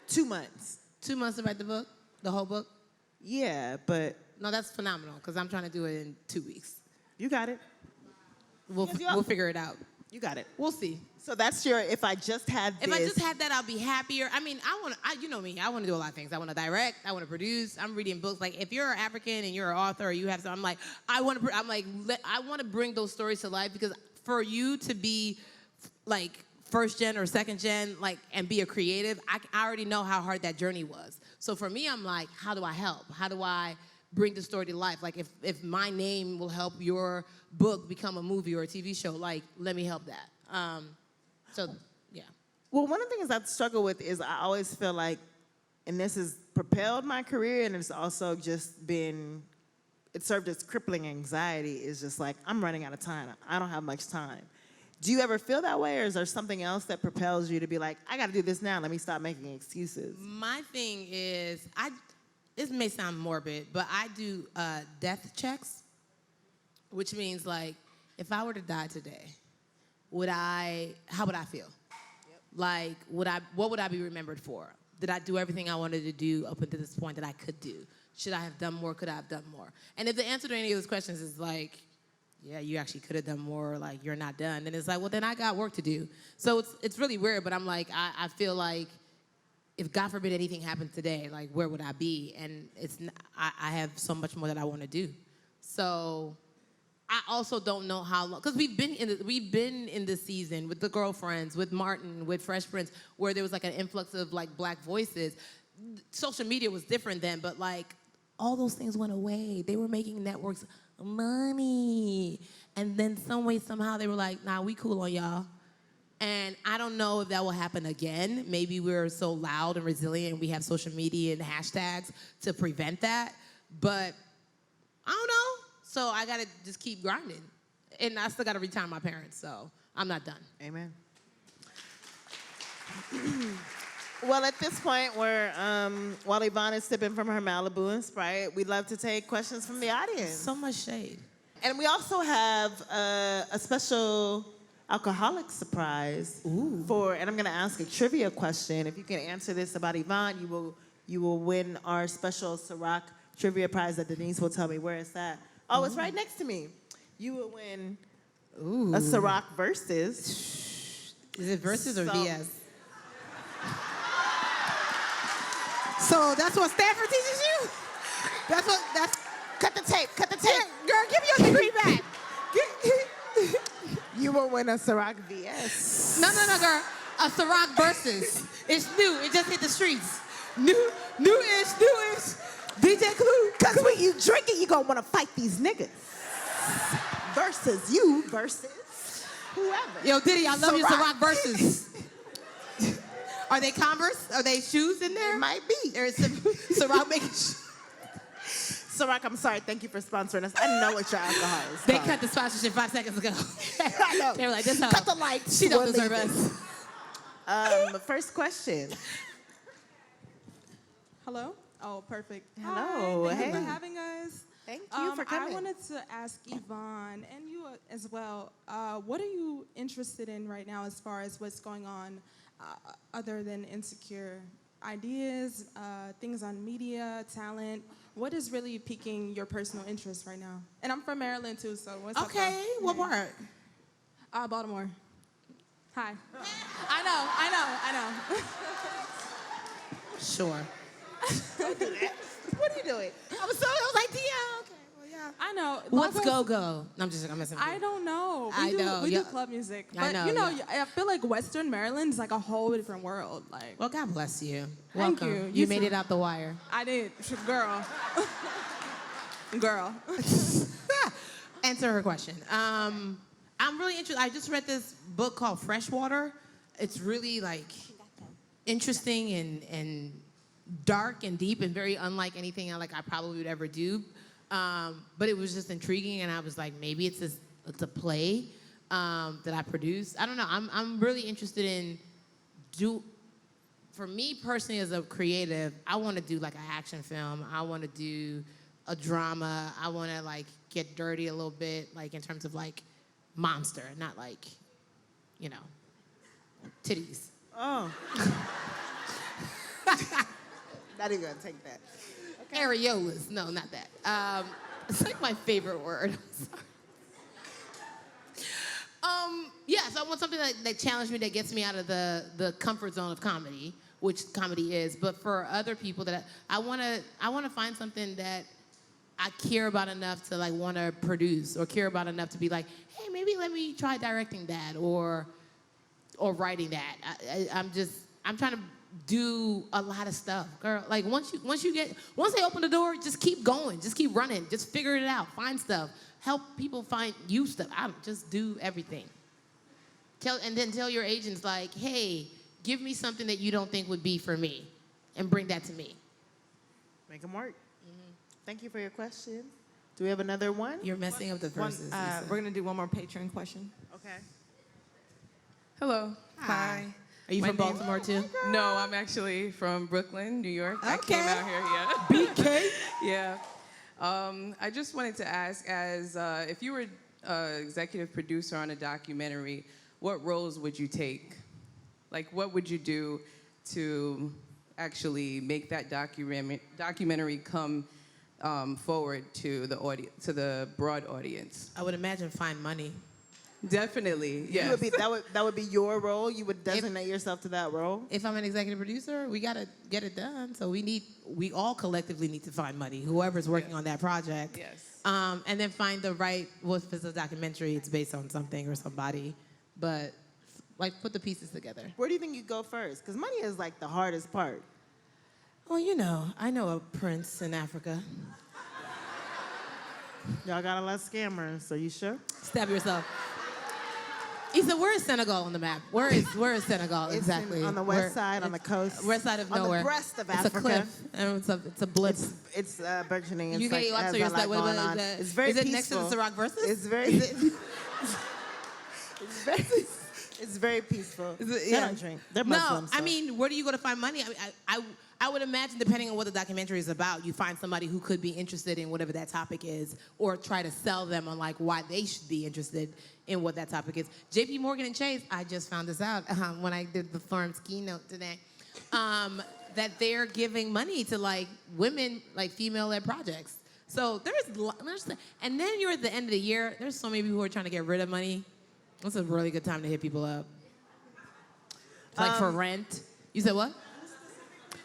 2 months. 2 months to write the book? The whole book? Yeah, but... No, that's phenomenal, because I'm trying to do it in 2 weeks. You got it. We'll figure it out. You got it. We'll see. So that's your, if I just had this... If I just had that, I'll be happier. I mean, you know me, I want to do a lot of things. I want to direct, I want to produce, I'm reading books. Like, if you're African and you're an author or you have something, I want to bring those stories to life, because for you to be, first gen or second gen, and be a creative, I already know how hard that journey was. So for me, I'm like, how do I help? How do I bring the story to life? If my name will help your book become a movie or a TV show, let me help that. So, yeah. Well, one of the things I struggle with is I always feel like, and this has propelled my career, and it's also just been, it served as crippling anxiety, is just I'm running out of time. I don't have much time. Do you ever feel that way, or is there something else that propels you to be like, I got to do this now, let me stop making excuses? My thing is, this may sound morbid, but I do death checks, which means if I were to die today, how would I feel? Yep. What would I be remembered for? Did I do everything I wanted to do up until this point that I could do? Should I have done more? Could I have done more? And if the answer to any of those questions is yeah, you actually could have done more, you're not done, then it's well, then I got work to do. So it's really weird, but I'm I feel if God forbid anything happened today, where would I be? And I have so much more that I want to do. So I also don't know how long, because we've been in this season with The Girlfriends, with Martin, with Fresh Prince, where there was an influx of Black voices. Social media was different then, but all those things went away. They were making networks money, and then some way somehow they were nah, we cool on y'all. And I don't know if that will happen again. Maybe we're so loud and resilient, and we have social media and hashtags to prevent that. But I don't know. So I got to just keep grinding. And I still got to retire my parents, so I'm not done. Amen. Well, at this point, while Yvonne is sipping from her Malibu and Sprite, we'd love to take questions from the audience. So much shade. And we also have a special alcoholic surprise. Ooh. And I'm going to ask a trivia question. If you can answer this about Yvonne, you will win our special Ciroc trivia prize that Denise will tell me where it's at. Oh, it's right next to me. You will win a Ciroc Versus. Is it Versus or VS? So that's what Stanford teaches you? That's Cut the tape. Girl, give me your degree back. You will win a Ciroc VS. No, girl. A Ciroc Versus. It's new. It just hit the streets. New-ish. DJ Clue. Because when you drink it, you're going to want to fight these niggas. Versus whoever. Yo, Diddy, I love your Ciroc Versus. Are they Converse? Are they shoes in there? It might be. There's some Ciroc making shoes. Ciroc, I'm sorry. Thank you for sponsoring us. I know what your alcohol is. They cut the sponsorship 5 seconds ago. I know. They were like, this hoe. Cut the lights. She don't We're deserve leaving. us. First question. Hello? Oh, perfect. Hello. Hi, thank you Hey. for having us. Thank you for coming. I wanted to ask Yvonne, and you as well, what are you interested in right now as far as what's going on other than Insecure? Ideas, things on media, talent. What is really piquing your personal interest right now? And I'm from Maryland too, so what's up? Okay, what part? Baltimore. Hi. I know. Sure. Don't do that. What are you doing? I was like, yeah, okay. Well, yeah. I know. What's Lagos- go-go? I'm just, I'm messing with you. I don't know. I know, We yeah. do club music. I But, know, you know, yeah. I feel like Western Maryland is like a whole different world. Like, Well, God bless you. Thank Welcome. you. You You made too. it out the wire. I did. Girl. Girl. Answer her question. I'm really interested. I just read this book called Freshwater. It's really like interesting and dark and deep and very unlike anything I probably would ever do. But it was just intriguing, and I was like, maybe it's a play that I produce. I don't know. I'm really interested in for me personally as a creative, I want to do like an action film. I want to do a drama. I want to like get dirty a little bit, like in terms of like monster, not like, you know, titties. Oh. Not even gonna take that. Areolas. No, not that. It's like my favorite word. Yeah, so I want something that challenged me, that gets me out of the comfort zone of comedy, which comedy is. But for other people, that I want to find something that I care about enough to like want to produce, or care about enough to be like, hey, maybe let me try directing that or writing that. I'm trying to do a lot of stuff, girl. Like once they open the door, just keep going, just keep running, just figure it out, find stuff, help people find you stuff. I don't just do everything. Tell your agents like, hey, give me something that you don't think would be for me, and bring that to me. Make them work. Thank you for your question. Do we have another one? You're messing up the verses. Issa. We're going to do one more Patreon question. Okay. Hello. Hi. Are you My from name- Baltimore too? No, I'm actually from Brooklyn, New York. I Okay. came out here, yeah. BK. Yeah. I just wanted to ask, as if you were executive producer on a documentary, what roles would you take? Like, what would you do to actually make that documentary come forward to the broad audience? I would imagine find money. Definitely, yes. You would be, that would be your role. You would designate yourself to that role. If I'm an executive producer, we gotta get it done. So we all collectively need to find money. Whoever's working on that project. Yes. And then find the right. Well, if it's a documentary, it's based on something or somebody, but like put the pieces together. Where do you think you go first? Because money is like the hardest part. Well, you know, I know a prince in Africa. Y'all got a lot of scammers, so you sure? Stab yourself. Issa, where is Senegal on the map? Where is Senegal It's exactly? on the west side, on the coast. West side of on nowhere. the breast of It's Africa. a cliff. And it's a blip. It's burgeoning. It's You like, can't watch has your a lot side. going on. It's very Is it peaceful. next to the Ciroc versus? It's very peaceful. They don't drink. They're Muslims. No, I so. mean, where do you go to find money? I would imagine, depending on what the documentary is about, you find somebody who could be interested in whatever that topic is, or try to sell them on like why they should be interested in what that topic is. J.P. Morgan and Chase, I just found this out when I did the firm's keynote today, that they're giving money to like women, like female-led projects. So and then you're at the end of the year. There's so many people who are trying to get rid of money. That's a really good time to hit people up. Like for rent. You said what?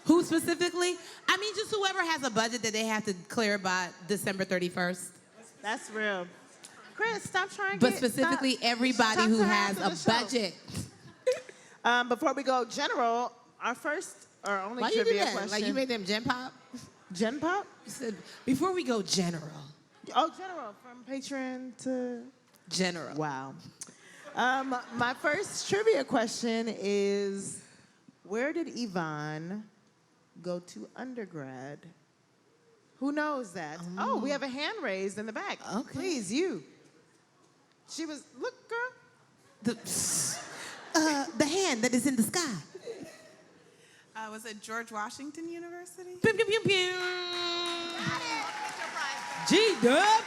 Who specifically? I mean, just whoever has a budget that they have to clear by December 31st. That's real. Chris, stop trying to But specifically everybody stop who trying has to a the show. budget. Before we go our only Why you do trivia that? question. Like you made them Gen Pop? Gen Pop? You said, before we go general. Oh, general, from patron to... General. Wow. My first trivia question is, where did Yvonne go to undergrad? Who knows that? Oh, we have a hand raised in the back. Okay. Please, you. She was, look, girl. The hand that is in the sky. Was it George Washington University? Pew, pew, pew, pew. G-Dub.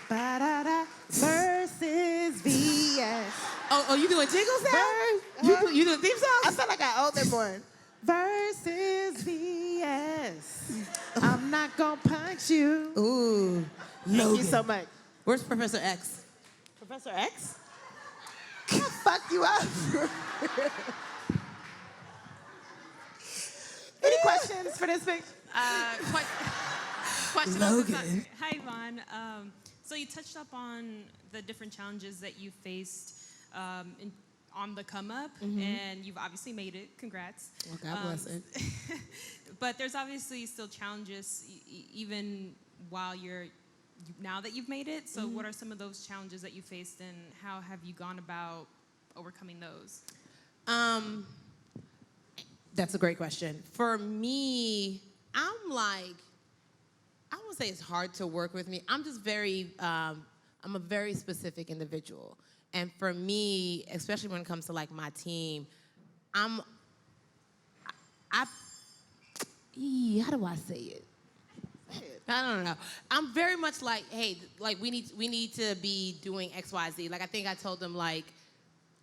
Ba-da-da versus VS. Oh, you doing jingles now? You doing theme songs? I felt like I owed them one. Versus VS. I'm not gonna punch you. Ooh. Thank you so much. Where's Professor X? Professor X? I'll fuck you up. Any questions for this bitch? Question Logan. Hi, Yvonne. So you touched up on the different challenges that you faced on the come up, and you've obviously made it. Congrats. Well, God bless it. But there's obviously still challenges, even while now that you've made it. So what are some of those challenges that you faced, and how have you gone about overcoming those? That's a great question. For me, I'm like, I won't say it's hard to work with me. I'm just I'm a very specific individual. And for me, especially when it comes to like my team, how do I say it? I don't know. I'm very much like, hey, like we need to be doing X, Y, Z. Like I think I told them like,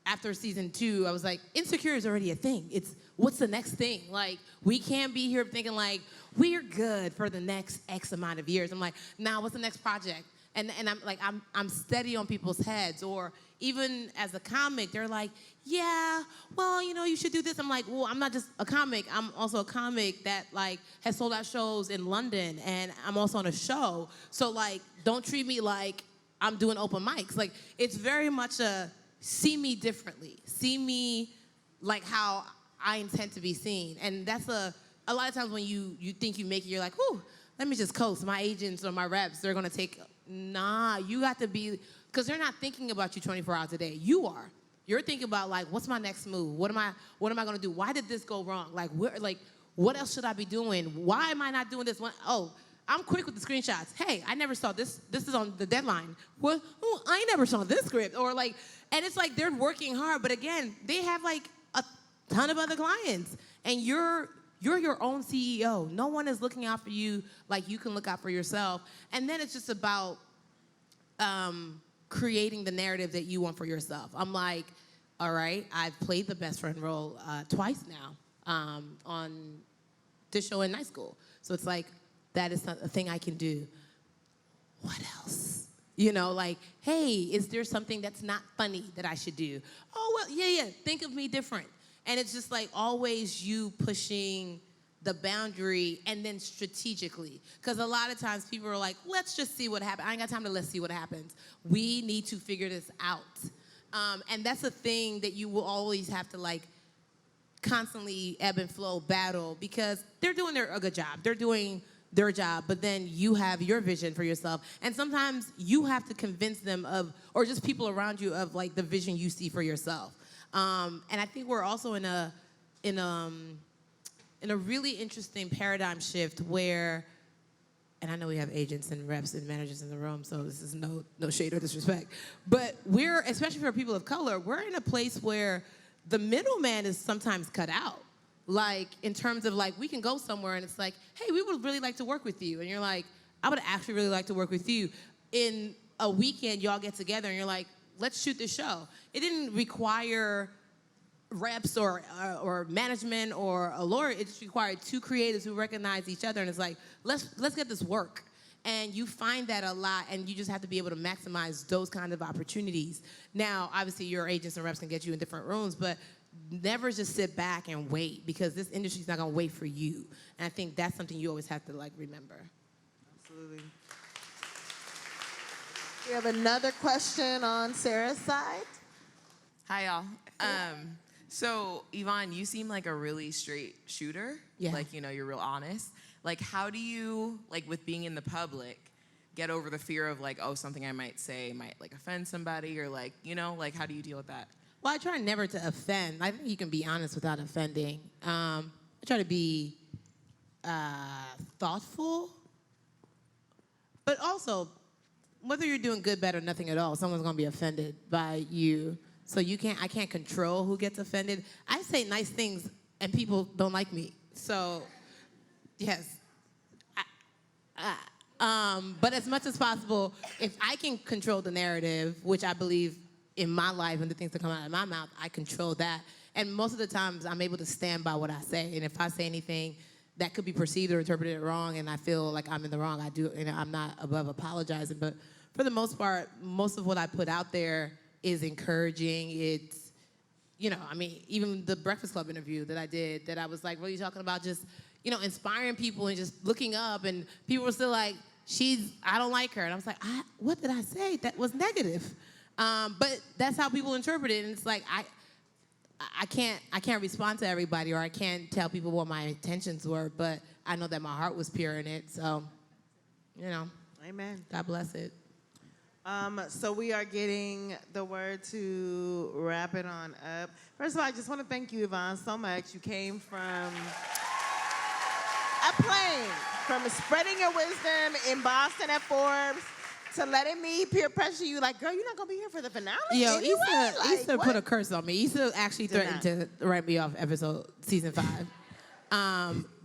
after season 2, I was like, insecure is already a thing. It's what's the next thing? Like, we can't be here thinking like, we're good for the next X amount of years. I'm like, nah, what's the next project? And I'm like, I'm steady on people's heads. Or even as a comic, they're like, yeah, well, you should do this. I'm like, well, I'm not just a comic. I'm also a comic that like has sold out shows in London, and I'm also on a show. So like, don't treat me like I'm doing open mics. Like, it's very much a see me differently. See me like how I intend to be seen. And that's a lot of times when you think you make it, you're like, whew, let me just coast. My agents or my reps, they're gonna take, nah, you got to be, because they're not thinking about you 24 hours a day. You are. You're thinking about like, what's my next move? What am I gonna do? Why did this go wrong? Like, what else should I be doing? Why am I not doing this one? Oh, I'm quick with the screenshots. Hey, I never saw this. This is on the deadline. What? Oh, I never saw this script. Or like, and it's like they're working hard, but again, they have like a ton of other clients, and you're your own CEO. No one is looking out for you like you can look out for yourself. And then it's just about creating the narrative that you want for yourself. I'm like, all right, I've played the best friend role twice now on this show in night school. So it's like, that is a thing I can do. What else? Like, hey, is there something that's not funny that I should do? Oh, well, yeah, think of me different. And it's just like always you pushing the boundary and then strategically. Because a lot of times people are like, let's just see what happens. I ain't got time to let's see what happens. We need to figure this out. And that's a thing that you will always have to like constantly ebb and flow battle, because they're doing a good job. They're doing their job, but then you have your vision for yourself. And sometimes you have to convince them of, or just people around you of like the vision you see for yourself. And I think we're also in a really interesting paradigm shift where, and I know we have agents and reps and managers in the room, so this is no shade or disrespect, but we're, especially for people of color, we're in a place where the middleman is sometimes cut out. Like, in terms of, like, we can go somewhere and it's like, hey, we would really like to work with you. And you're like, I would actually really like to work with you. In a weekend, y'all get together and you're like, let's shoot this show. It didn't require reps or management or a lawyer. It just required two creatives who recognize each other. And it's like, let's get this work. And you find that a lot, and you just have to be able to maximize those kind of opportunities. Now, obviously, your agents and reps can get you in different rooms, but never just sit back and wait, because this industry's not gonna wait for you. And I think that's something you always have to like remember. Absolutely. We have another question on Sarah's side. Hi, y'all. So, Yvonne, you seem like a really straight shooter. Yeah. Like, you're real honest. Like, how do you, like, with being in the public, get over the fear of, like, oh, something I might say might, like, offend somebody, or, like, like, how do you deal with that? Well, I try never to offend. I think you can be honest without offending. I try to be thoughtful, but also, whether you're doing good, bad, or nothing at all, someone's gonna be offended by you. So I can't control who gets offended. I say nice things and people don't like me. So, yes. But as much as possible, if I can control the narrative, which I believe in my life and the things that come out of my mouth, I control that. And most of the times I'm able to stand by what I say. And if I say anything that could be perceived or interpreted wrong and I feel like I'm in the wrong, I do, and I'm not above apologizing. But for the most part, most of what I put out there is encouraging. It's, even the Breakfast Club interview that I did, that I was like really talking about just, inspiring people and just looking up, and people were still like, I don't like her. And I was like, what did I say? That was negative. But that's how people interpret it. And it's like, I can't respond to everybody, or I can't tell people what my intentions were, but I know that my heart was pure in it. So, Amen. God bless it. So we are getting the word to wrap it on up. First of all, I just want to thank you, Yvonne, so much. You came from a plane, from spreading your wisdom in Boston at Forbes to letting me peer pressure you, like, girl, you're not gonna be here for the finale. Yo, anyway? Issa put a curse on me. Issa actually threatened to write me off season 5.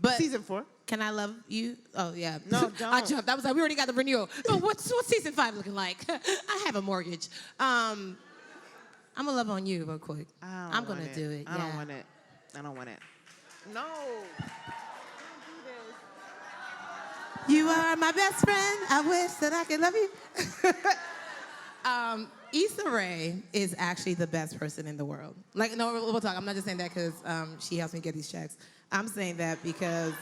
But Season 4. Can I love you? Oh yeah. No, don't. I jumped. I was like, we already got the renewal. Oh, what's season 5 looking like? I have a mortgage. I'm gonna love on you real quick. I'm gonna do it. I don't want it. I don't want it. No. You are my best friend. I wish that I could love you. Issa Rae is actually the best person in the world. Like, no, we'll talk. I'm not just saying that because she helps me get these checks. I'm saying that because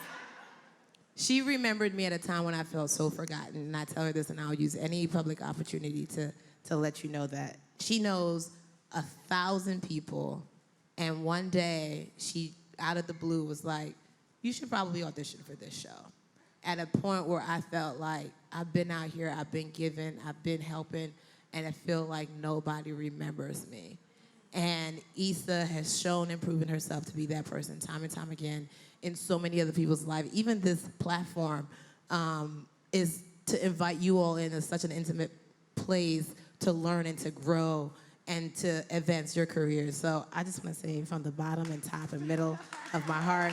she remembered me at a time when I felt so forgotten. And I tell her this, and I'll use any public opportunity to let you know that. She knows 1,000 people, and one day she, out of the blue, was like, you should probably audition for this show. At a point where I felt like I've been out here, I've been giving, I've been helping, and I feel like nobody remembers me. And Issa has shown and proven herself to be that person time and time again in so many other people's lives. Even this platform is to invite you all in such an intimate place to learn and to grow and to advance your careers. So I just want to say from the bottom and top and middle of my heart,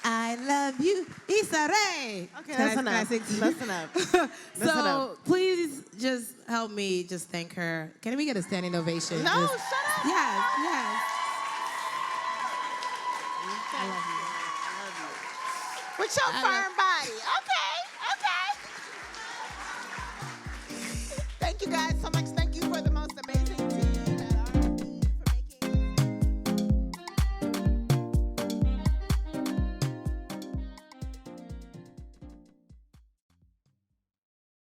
I love you, Issa Rae. Okay, that's enough. That's enough. So please just help me just thank her. Can we get a standing ovation? No, Just- shut up. Yes, yes. I love you. With your firm body. Okay.